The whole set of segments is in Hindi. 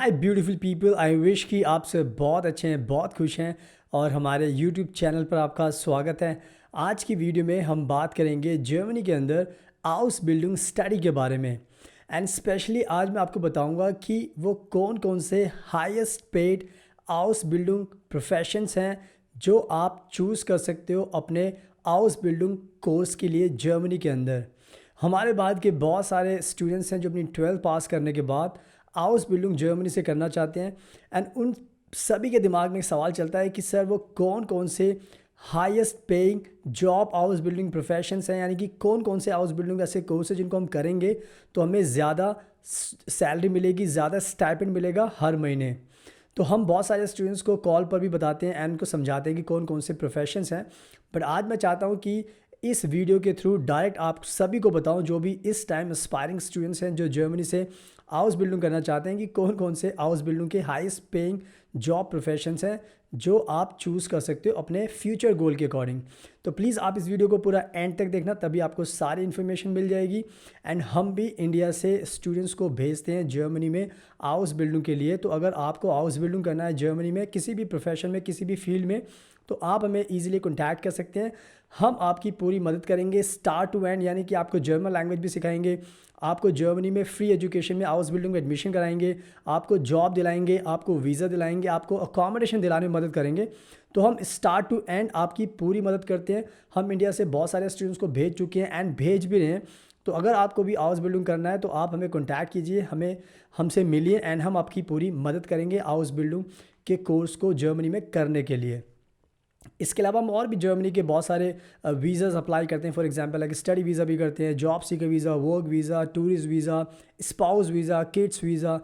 Hi beautiful people, I wish कि आप सब बहुत अच्छे हैं, बहुत खुश हैं और हमारे यूट्यूब चैनल पर आपका स्वागत है। आज की वीडियो में हम बात करेंगे जर्मनी के अंदर हाउस बिल्डिंग स्टडी के बारे में। एंड स्पेशली आज मैं आपको बताऊंगा कि वो कौन कौन से highest paid house building professions हैं जो आप चूज़ कर सकते हो अपने हाउस बिल्डिंग कोर्स के लिए जर्मनी के अंदर। हमारे बाद के बहुत सारे स्टूडेंट्स हैं जो अपनी 12th पास करने के बाद हाउस बिल्डिंग जर्मनी से करना चाहते हैं। एंड उन सभी के दिमाग में एक सवाल चलता है कि सर वो कौन कौन से highest paying job house building professions हैं, यानी कि कौन कौन से हाउस बिल्डिंग ऐसे कोर्स हैं जिनको हम करेंगे तो हमें ज़्यादा सैलरी मिलेगी, ज़्यादा स्टाइपेंड मिलेगा हर महीने। तो हम बहुत सारे स्टूडेंट्स को कॉल पर भी बताते हैं एंड उनको समझाते हैं कि कौन कौन से प्रोफेशंस हैं। बट आज मैं चाहता हूँ कि इस वीडियो के थ्रू डायरेक्ट आप सभी को बताऊं जो भी इस टाइम एस्पायरिंग स्टूडेंट्स हैं जो जर्मनी से हाउस बिल्डिंग करना चाहते हैं कि कौन कौन से हाउस बिल्डिंग के हाईएस्ट पेइंग जॉब प्रोफेशंस हैं जो आप चूज़ कर सकते हो अपने फ्यूचर गोल के अकॉर्डिंग। तो प्लीज़ आप इस वीडियो को पूरा एंड तक देखना, तभी आपको सारी इन्फॉर्मेशन मिल जाएगी। एंड हम भी इंडिया से स्टूडेंट्स को भेजते हैं जर्मनी में हाउस बिल्डिंग के लिए। तो अगर आपको हाउस बिल्डिंग करना है जर्मनी में किसी भी प्रोफेशन में, किसी भी फील्ड में, तो आप हमें ईजिली कॉन्टैक्ट कर सकते हैं। हम आपकी पूरी मदद करेंगे स्टार्ट टू एंड, यानी कि आपको जर्मन लैंग्वेज भी सिखाएंगे, आपको जर्मनी में फ्री एजुकेशन में हाउस बिल्डिंग में एडमिशन कराएंगे, आपको जॉब दिलाएंगे, आपको वीज़ा दिलाएंगे, आपको अकोमोडेशन दिलाने में मदद करेंगे। तो हम स्टार्ट टू एंड आपकी पूरी मदद करते हैं। हम इंडिया से बहुत सारे स्टूडेंट्स को भेज चुके हैं एंड भेज भी रहे हैं। तो अगर आपको भी हाउस बिल्डिंग करना है तो आप हमें कॉन्टैक्ट कीजिए, हमसे मिलिए एंड हम आपकी पूरी मदद करेंगे हाउस बिल्डिंग के कोर्स को जर्मनी में करने के लिए। इसके अलावा हम और भी जर्मनी के बहुत सारे वीज़ाज़ अप्लाई करते हैं। For example like study visa भी करते हैं, job seeker visa, work visa, tourist visa, spouse visa, kids visa.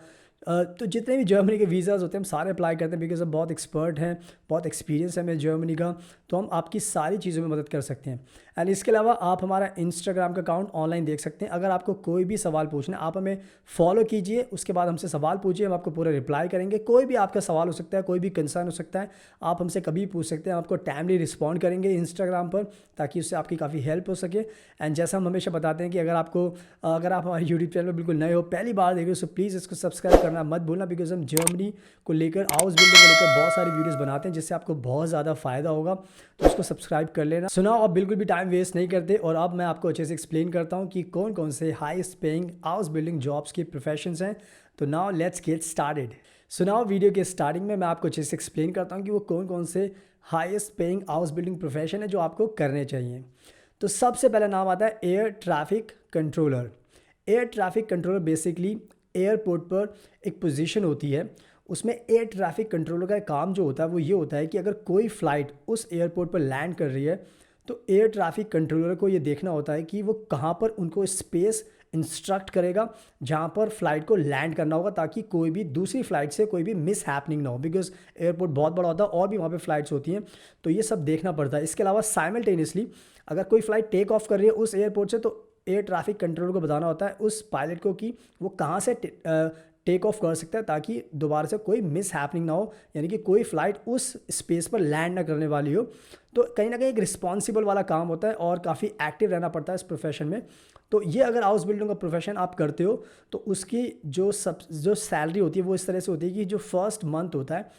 तो जितने भी जर्मनी के वीज़ाज़ होते हैं हम सारे अप्लाई करते हैं बिकॉज हम बहुत एक्सपर्ट हैं, बहुत एक्सपीरियंस है हमें जर्मनी का। तो हम आपकी सारी चीज़ों में मदद कर सकते हैं। एंड इसके अलावा आप हमारा इंस्टाग्राम का अकाउंट ऑनलाइन देख सकते हैं। अगर आपको कोई भी सवाल पूछना है आप हमें फॉलो कीजिए, उसके बाद हमसे सवाल पूछिए, हम आपको पूरा रिप्लाई करेंगे। कोई भी आपका सवाल हो सकता है, कोई भी कंसर्न हो सकता है, आप हमसे कभी पूछ सकते हैं। आपको टाइमली रिस्पॉन्ड करेंगे इंस्टाग्राम पर ताकि उससे आपकी काफ़ी हेल्प हो सके। एंड जैसा हम हमेशा बताते हैं कि अगर आप हमारे यूट्यूब चैनल पर बिल्कुल नए हो, पहली बार देख रहे हो, सो प्लीज़ इसको सब्सक्राइब करना मत भूलना बिकॉज हम जर्मनी को लेकर, हाउस बिल्डिंग को लेकर बहुत सारी वीडियोज़ बनाते हैं जिससे आपको बहुत ज़्यादा फ़ायदा होगा। तो इसको सब्सक्राइब कर लेना। सुनाओ, अब बिल्कुल भी टाइम वेस्ट नहीं करते और अब मैं आपको अच्छे से एक्सप्लेन करता हूँ कि कौन कौन से highest paying house building jobs के प्रोफेशंस हैं। तो नाउ लेट्स गेट स्टार्टेड। सुनाओ, वीडियो के स्टार्टिंग में मैं आपको अच्छे से एक्सप्लेन करता हूँ कि वो कौन कौन से highest paying house building profession है जो आपको करने चाहिए। तो सबसे पहला नाम आता है air traffic controller. Air traffic controller basically airport पर एक पोजीशन होती है। उसमें एयर ट्रैफिक कंट्रोलर का काम जो होता है वो ये होता है कि अगर कोई फ़्लाइट उस एयरपोर्ट पर लैंड कर रही है तो एयर ट्रैफिक कंट्रोलर को ये देखना होता है कि वो कहाँ पर उनको स्पेस इंस्ट्रक्ट करेगा जहाँ पर फ्लाइट को लैंड करना होगा, ताकि कोई भी दूसरी फ्लाइट से कोई भी मिस हैपनिंग ना हो। बिकॉज एयरपोर्ट बहुत बड़ा होता है और भी वहाँ पे फ्लाइट्स होती हैं, तो ये सब देखना पड़ता है। इसके अलावा साइमल्टेनियसली अगर कोई फ्लाइट टेक ऑफ कर रही है उस एयरपोर्ट से, तो एयर ट्रैफिक कंट्रोलर को बताना होता है उस पायलट को कि वो कहाँ से टेक ऑफ कर सकता है ताकि दोबारा से कोई मिस हैपनिंग ना हो, यानी कि कोई फ्लाइट उस स्पेस पर लैंड ना करने वाली हो। तो कहीं ना कहीं एक रिस्पॉन्सिबल वाला काम होता है और काफ़ी एक्टिव रहना पड़ता है इस प्रोफेशन में। तो ये अगर हाउस बिल्डिंग का प्रोफेशन आप करते हो तो उसकी जो सैलरी होती है वो इस तरह से होती है कि जो फर्स्ट मंथ होता है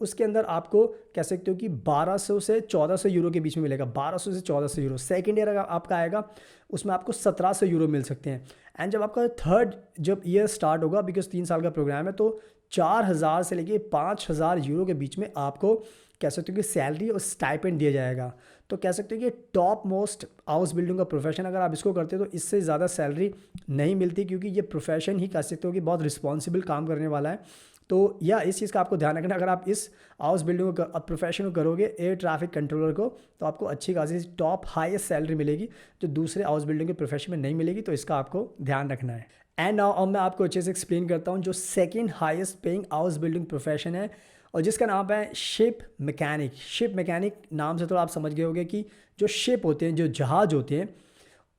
उसके अंदर आपको कह सकते हो कि 1200 से 1400 यूरो के बीच में मिलेगा। 1200 से 1400 यूरो। सेकेंड ईयर आपका आएगा उसमें आपको 1700 यूरो मिल सकते हैं। एंड जब आपका जब ईयर स्टार्ट होगा, बिकॉज 3 साल का प्रोग्राम है, तो 4000 से लेके 5000 यूरो के बीच में आपको कह सकते हो कि सैलरी और स्टाइपेंड दिया जाएगा। तो कह सकते हो कि टॉप मोस्ट हाउस बिल्डिंग का प्रोफेशन अगर आप इसको करते हो तो इससे ज़्यादा सैलरी नहीं मिलती, क्योंकि ये प्रोफेशन ही कह सकते हो कि बहुत रिस्पॉन्सिबल काम करने वाला है। तो या इस चीज़ का आपको ध्यान रखना, अगर आप इस हाउस बिल्डिंग को प्रोफेशन को करोगे एयर ट्रैफिक कंट्रोलर को, तो आपको अच्छी खासी टॉप हाईएस्ट सैलरी मिलेगी जो दूसरे हाउस बिल्डिंग के प्रोफेशन में नहीं मिलेगी। तो इसका आपको ध्यान रखना है। एंड नाउ अब मैं आपको अच्छे से एक्सप्लेन करता हूँ जो second highest paying house building profession है और जिसका नाम है शिप मैकेनिक। शिप मैकेनिक नाम से तो आप समझ गए होंगे कि जो शिप होते हैं, जो जहाज़ होते हैं,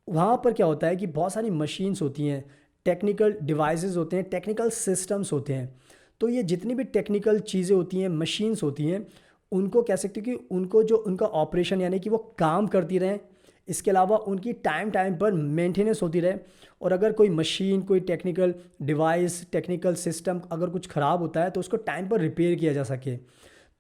वहाँ पर क्या होता है कि बहुत सारी मशीन्स होती हैं, टेक्निकल डिवाइसेस होते हैं, टेक्निकल सिस्टम्स होते हैं। तो ये जितनी भी टेक्निकल चीज़ें होती हैं, मशीन्स होती हैं, उनको कह सकते हो कि उनको जो उनका ऑपरेशन यानी कि वो काम करती रहें, इसके अलावा उनकी टाइम टाइम पर मेंटेनेंस होती रहे, और अगर कोई मशीन, कोई टेक्निकल डिवाइस, टेक्निकल सिस्टम अगर कुछ ख़राब होता है तो उसको टाइम पर रिपेयर किया जा सके।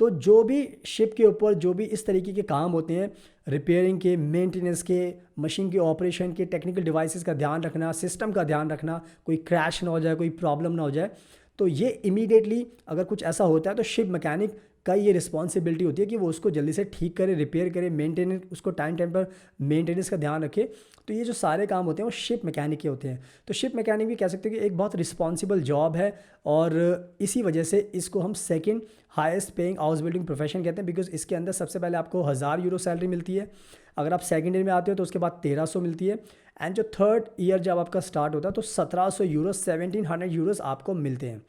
तो जो भी शिप के ऊपर जो भी इस तरीके के काम होते हैं, रिपेयरिंग के, मेंटेनेंस के, मशीन के ऑपरेशन के, टेक्निकल डिवाइसेस का ध्यान रखना, सिस्टम का ध्यान रखना, कोई क्रैश ना हो जाए, कोई प्रॉब्लम ना हो जाए, तो ये इमीडिएटली अगर कुछ ऐसा होता है तो शिप मैकेनिक का ये रिस्पॉन्सिबिलिटी होती है कि वो उसको जल्दी से ठीक करे, रिपेयर करे, मेंटेनेंस, उसको टाइम टाइम पर मेंटेनेंस का ध्यान रखे। तो ये जो सारे काम होते हैं वो शिप मैकेनिक के होते हैं। तो शिप मैकेनिक भी कह सकते हैं कि एक बहुत रिस्पॉन्सिबल जॉब है, और इसी वजह से इसको हम second highest paying house building profession कहते हैं, बिकॉज इसके अंदर सबसे पहले आपको 1000 यूरो सैलरी मिलती है। अगर आप सेकंड ईयर में आते हो तो उसके बाद 1300 मिलती है, एंड जो थर्ड ईयर जब आपका स्टार्ट होता है तो 1700 यूरो, 1700 यूरोस आपको मिलते हैं।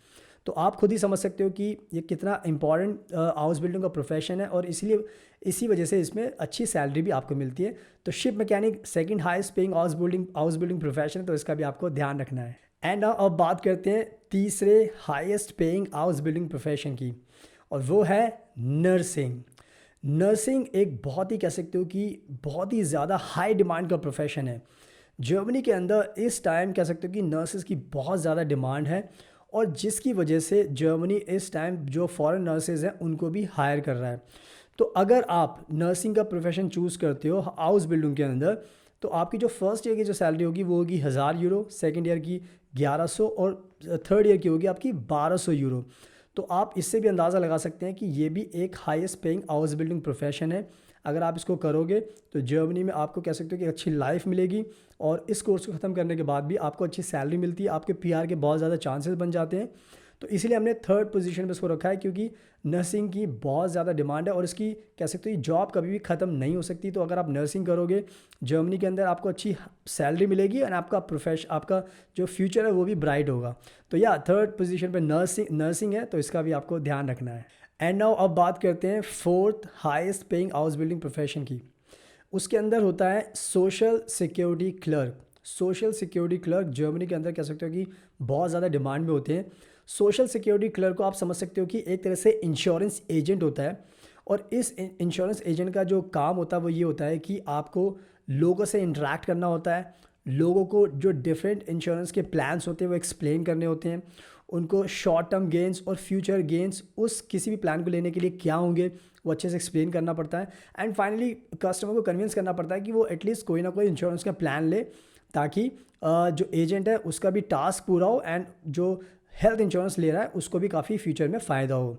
तो आप खुद ही समझ सकते हो कि ये कितना इंपॉर्टेंट हाउस बिल्डिंग का प्रोफेशन है, और इसलिए इसी वजह से इसमें अच्छी सैलरी भी आपको मिलती है। तो ship mechanic second highest paying house building profession है, तो इसका भी आपको ध्यान रखना है। एंड अब बात करते हैं तीसरे highest paying house building profession की, और वो है नर्सिंग। नर्सिंग एक बहुत ही कह सकते हो कि बहुत ही ज़्यादा हाई डिमांड का प्रोफेशन है। जर्मनी के अंदर इस टाइम कह सकते हो कि नर्सेज की बहुत ज़्यादा डिमांड है, और जिसकी वजह से जर्मनी इस टाइम जो फॉरेन नर्सेज हैं उनको भी हायर कर रहा है। तो अगर आप नर्सिंग का प्रोफेशन चूज़ करते हो हाउस बिल्डिंग के अंदर, तो आपकी जो फर्स्ट ईयर की जो सैलरी होगी वो होगी 1000 यूरो, सेकेंड ईयर की 1100, और थर्ड ईयर की होगी आपकी 1200 यूरो। तो आप इससे भी अंदाज़ा लगा सकते हैं कि ये भी एक highest paying house building profession है। अगर आप इसको करोगे तो जर्मनी में आपको कह सकते हो कि अच्छी लाइफ मिलेगी, और इस कोर्स को ख़त्म करने के बाद भी आपको अच्छी सैलरी मिलती है, आपके पीआर के बहुत ज़्यादा चांसेस बन जाते हैं। तो इसीलिए हमने थर्ड पोजीशन पे इसको रखा है, क्योंकि नर्सिंग की बहुत ज़्यादा डिमांड है, और इसकी कह सकते हो ये जॉब कभी भी ख़त्म नहीं हो सकती। तो अगर आप नर्सिंग करोगे जर्मनी के अंदर आपको अच्छी सैलरी मिलेगी, और आपका जो फ्यूचर है वो भी ब्राइट होगा। तो या थर्ड पोजीशन पे नर्सिंग है, तो इसका भी आपको ध्यान रखना है। एंड नाउ अब बात करते हैं fourth highest paying house building profession की। उसके अंदर होता है social security clerk. Social security clerk Germany के अंदर कह सकते हो कि बहुत ज़्यादा डिमांड में होते हैं। सोशल सिक्योरिटी क्लर्क को आप समझ सकते हो कि एक तरह से इंश्योरेंस एजेंट होता है, और इस इंश्योरेंस एजेंट का जो काम होता है वो ये होता है कि आपको लोगों से इंटरेक्ट करना होता है, लोगों को जो डिफरेंट इंश्योरेंस के प्लान्स होते हैं वो एक्सप्लेन करने होते हैं, उनको शॉर्ट टर्म गेंस और फ्यूचर गेंस उस किसी भी प्लान को लेने के लिए क्या होंगे वो अच्छे से एक्सप्लेन करना पड़ता है। एंड फाइनली कस्टमर को कन्विंस करना पड़ता है कि वो एटलीस्ट कोई ना कोई इंश्योरेंस का प्लान ले, ताकि जो एजेंट है उसका भी टास्क पूरा हो, एंड जो हेल्थ इंश्योरेंस ले रहा है उसको भी काफ़ी फ्यूचर में फ़ायदा हो।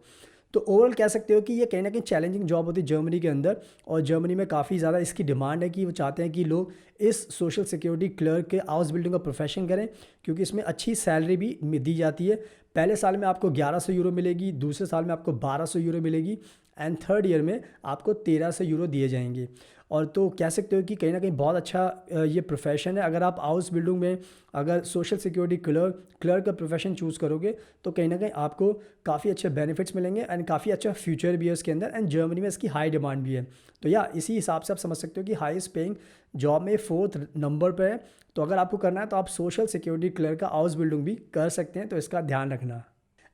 तो ओवरऑल कह सकते हो कि ये कहीं ना कहीं चैलेंजिंग जॉब होती है जर्मनी के अंदर, और जर्मनी में काफ़ी ज़्यादा इसकी डिमांड है कि वो चाहते हैं कि लोग इस सोशल सिक्योरिटी क्लर्क के हाउस बिल्डिंग का प्रोफेशन करें, क्योंकि इसमें अच्छी सैलरी भी दी जाती है। पहले साल में आपको 1100 यूरो मिलेगी, दूसरे साल में आपको 1200 यूरो मिलेगी, एंड थर्ड ईयर में आपको 1300 यूरो दिए जाएंगे। और तो कह सकते हो कि कहीं ना कहीं बहुत अच्छा ये प्रोफेशन है। अगर आप हाउस बिल्डिंग में अगर सोशल सिक्योरिटी क्लर्क का प्रोफेशन चूज़ करोगे तो कहीं ना कहीं आपको काफ़ी अच्छे बेनिफिट्स मिलेंगे, एंड काफ़ी अच्छा फ्यूचर भी है इसके अंदर, एंड जर्मनी में इसकी हाई डिमांड भी है। तो या इसी हिसाब से आप समझ सकते हो कि हाईएस्ट पेइंग जॉब में फोर्थ नंबर पर है। तो अगर आपको करना है तो आप सोशल सिक्योरिटी क्लर्क का हाउस बिल्डिंग भी कर सकते हैं, तो इसका ध्यान रखना।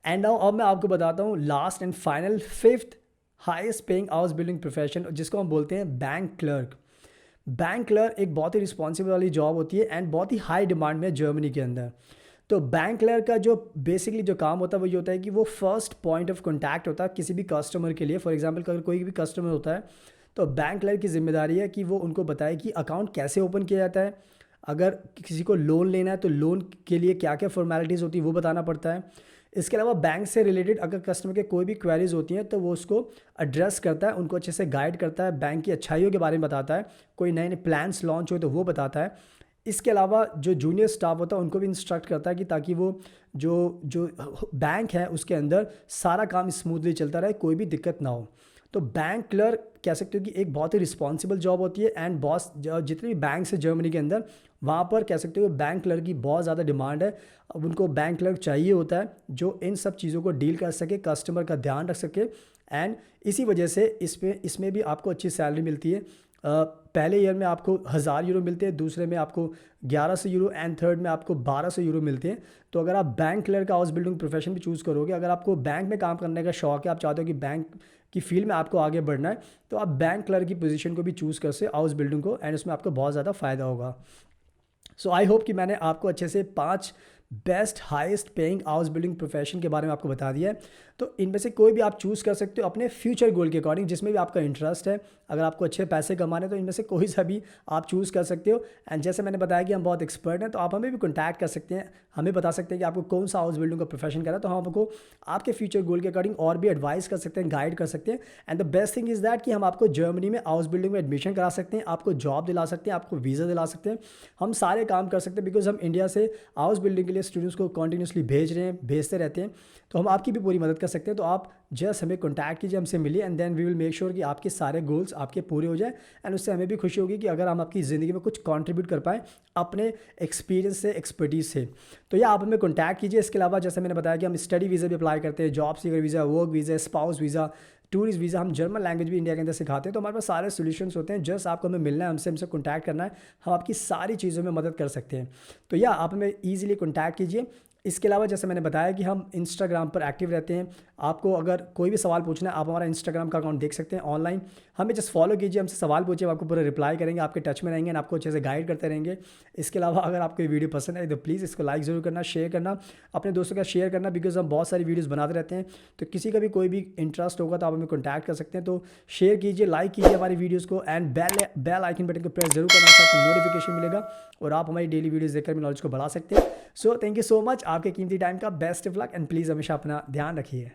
एंड नाउ अब मैं आपको बताता हूँ last and final fifth highest paying house building profession, जिसको हम बोलते हैं बैंक क्लर्क। बैंक क्लर्क एक बहुत ही रिस्पॉन्सिबल वाली जॉब होती है, एंड बहुत ही हाई डिमांड में जर्मनी के अंदर। तो बैंक क्लर्क का जो बेसिकली जो काम होता है वो ये होता है कि वो फर्स्ट पॉइंट ऑफ कॉन्टैक्ट होता है किसी भी कस्टमर के लिए। फॉर एग्जांपल अगर कोई भी कस्टमर होता है तो बैंक क्लर्क की जिम्मेदारी है कि वो उनको बताए कि अकाउंट कैसे ओपन किया जाता है, अगर किसी को लोन लेना है तो लोन के लिए क्या क्या फॉर्मेलिटीज़ होती है वो बताना पड़ता है। इसके अलावा बैंक से रिलेटेड अगर कस्टमर के कोई भी क्वेरीज होती हैं तो वो उसको एड्रेस करता है, उनको अच्छे से गाइड करता है, बैंक की अच्छाइयों के बारे में बताता है, कोई नए नए प्लान्स लॉन्च हो तो वो बताता है। इसके अलावा जो जूनियर स्टाफ होता है उनको भी इंस्ट्रक्ट करता है कि ताकि वो जो बैंक है उसके अंदर सारा काम स्मूथली चलता रहे, कोई भी दिक्कत ना हो। तो बैंक क्लर्क कह सकते हो कि एक बहुत ही रिस्पॉन्सिबल जॉब होती है, एंड बॉस जितने भी बैंक्स है जर्मनी के अंदर वहाँ पर कह सकते हो बैंक क्लर्क की बहुत ज़्यादा डिमांड है। अब उनको बैंक क्लर्क चाहिए होता है जो इन सब चीज़ों को डील कर सके, कस्टमर का ध्यान रख सके, एंड इसी वजह से इसमें भी आपको अच्छी सैलरी मिलती है। पहले ईयर में आपको 1000 यूरो मिलते हैं, दूसरे में आपको 1100 यूरो एंड थर्ड में आपको 1200 यूरो मिलते हैं। तो अगर आप bank clerk house building profession भी चूज़ करोगे, अगर आपको बैंक में काम करने का शौक है, आप चाहते हो कि बैंक की फील्ड में आपको आगे बढ़ना है, तो आप बैंक क्लर्क की पोजीशन को भी चूज़ कर सकते हाउस बिल्डिंग को, एंड उसमें आपको बहुत ज़्यादा फ़ायदा होगा। सो आई होप कि मैंने आपको अच्छे से 5 best highest paying house building profession के बारे में आपको बता दिया है। तो इनमें से कोई भी आप चूज़ कर सकते हो अपने फ्यूचर गोल के अकॉर्डिंग, जिसमें भी आपका इंटरेस्ट है। अगर आपको अच्छे पैसे कमाने तो इनमें से कोई सा भी आप चूज़ कर सकते हो। एंड जैसे मैंने बताया कि हम बहुत एक्सपर्ट हैं, तो आप हमें भी कॉन्टैक्ट कर सकते हैं, हमें बता सकते हैं कि आपको कौन सा हाउस बिल्डिंग का प्रोफेशन करना है, तो हम आपको आपके फ्यूचर गोल के अकॉर्डिंग और भी एडवाइस कर सकते हैं, गाइड कर सकते हैं। And the best thing is that कि हम आपको जर्मनी में हाउस बिल्डिंग में एडमिशन करा सकते हैं, आपको जॉब दिला सकते हैं, आपको वीज़ा दिला सकते हैं, हम सारे काम कर सकते हैं, बिकॉज हम इंडिया से हाउस बिल्डिंग के लिए स्टूडेंट्स को कॉन्टीन्यूसली भेजते रहते हैं। तो हम आपकी भी पूरी मदद कर सकते हैं। तो आप जस्ट हमें कॉन्टैक्ट कीजिए, हमसे मिलिए, and then we will make sure कि आपके सारे गोल्स आपके पूरे हो जाए। एंड उससे हमें भी खुशी होगी कि अगर हम आपकी ज़िंदगी में कुछ कंट्रीब्यूट कर पाएँ अपने एक्सपीरियंस से, एक्सपर्टीज से। तो ये आप हमें कॉन्टैक्ट कीजिए। इसके अलावा जैसे मैंने बताया कि हम स्टडी वीज़ा भी अप्लाई करते हैं, job seeker visa, work visa, spouse visa, tourist visa, हम जर्मन लैंग्वेज भी इंडिया के अंदर सिखाते हैं। तो हमारे पास सारे सोल्यूशंस होते हैं, जस्ट आपको हमें मिलना है, हमसे कॉन्टैक्ट करना है, हम आपकी सारी चीज़ों में मदद कर सकते हैं। तो या आप हमें ईजिली कॉन्टैक्ट कीजिए। इसके अलावा जैसे मैंने बताया कि हम इंस्टाग्राम पर एक्टिव रहते हैं, आपको अगर कोई भी सवाल पूछना है आप हमारा इंस्टाग्राम का अकाउंट देख सकते हैं ऑनलाइन, हमें जस्ट फॉलो कीजिए, हमसे सवाल पूछिए, हम आपको पूरा रिप्लाई करेंगे, आपके टच में रहेंगे, आपको अच्छे से गाइड करते रहेंगे। इसके अलावा अगर आपको ये वीडियो पसंद है तो प्लीज़ इसको लाइक ज़रूर करना, शेयर करना, अपने दोस्तों का शेयर करना, बिकॉज हम बहुत सारी वीडियोज़ बनाते रहते हैं। तो किसी का भी कोई भी इंटरेस्ट होगा तो आप हमें कॉन्टैक्ट कर सकते हैं। तो शेयर कीजिए, लाइक कीजिए हमारी वीडियोज़ को, एंड बेल आइकन बटन को प्रेस जरूर करना, इससे आपको नोटिफिकेशन मिलेगा और आप हमारी डेली वीडियोज़ देखकर भी नॉलेज को बढ़ा सकते हैं। So thank you so much, आपके कीमती टाइम का best of luck, and please हमेशा अपना ध्यान रखिए।